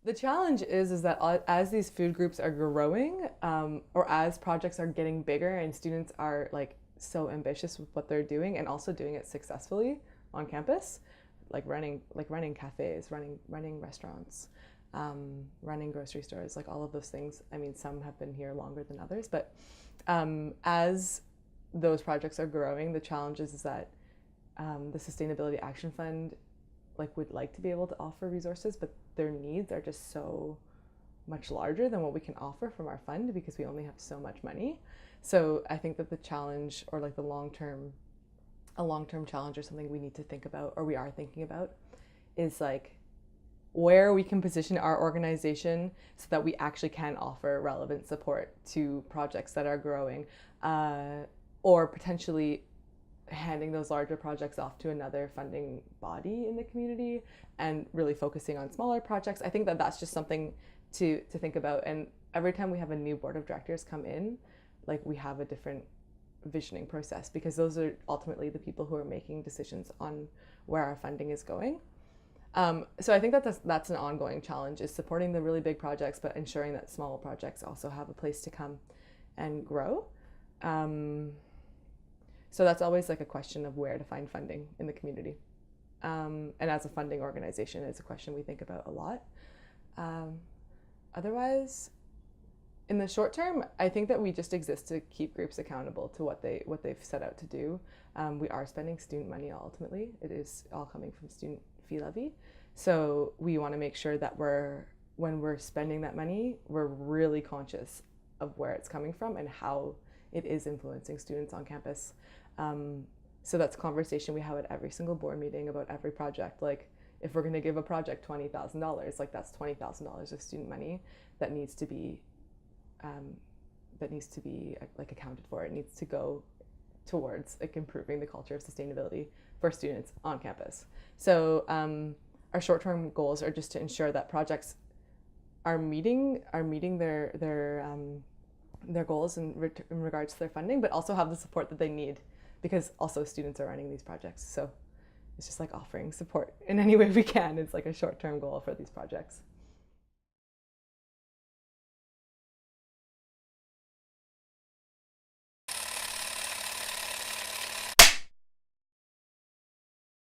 The challenge is that as these food groups are growing, or as projects are getting bigger and students are like so ambitious with what they're doing and also doing it successfully on campus, like running cafes, running restaurants, running grocery stores, like all of those things. I mean, some have been here longer than others, but as those projects are growing, the challenge is that the Sustainability Action Fund like would like to be able to offer resources, but their needs are just so much larger than what we can offer from our fund because we only have so much money. So I think that the challenge, or like a long-term challenge or something we need to think about, or we are thinking about, is like where we can position our organization so that we actually can offer relevant support to projects that are growing, or potentially handing those larger projects off to another funding body in the community and really focusing on smaller projects. I think that that's just something to think about. And every time we have a new board of directors come in, like we have a different visioning process because those are ultimately the people who are making decisions on where our funding is going. So I think that that's an ongoing challenge, is supporting the really big projects, but ensuring that small projects also have a place to come and grow. So that's always like a question of where to find funding in the community. And as a funding organization, it's a question we think about a lot. Otherwise, in the short term, I think that we just exist to keep groups accountable to what they've set out to do. We are spending student money ultimately. It is all coming from student fee levy. So we want to make sure that when we're spending that money, we're really conscious of where it's coming from and how it is influencing students on campus. So that's a conversation we have at every single board meeting about every project. Like if we're going to give a project $20,000, like that's $20,000 of student money that needs to be like accounted for. It needs to go towards like improving the culture of sustainability for students on campus. So our short-term goals are just to ensure that projects are meeting their goals in regards to their funding, but also have the support that they need because also students are running these projects. So it's just like offering support in any way we can. It's like a short-term goal for these projects.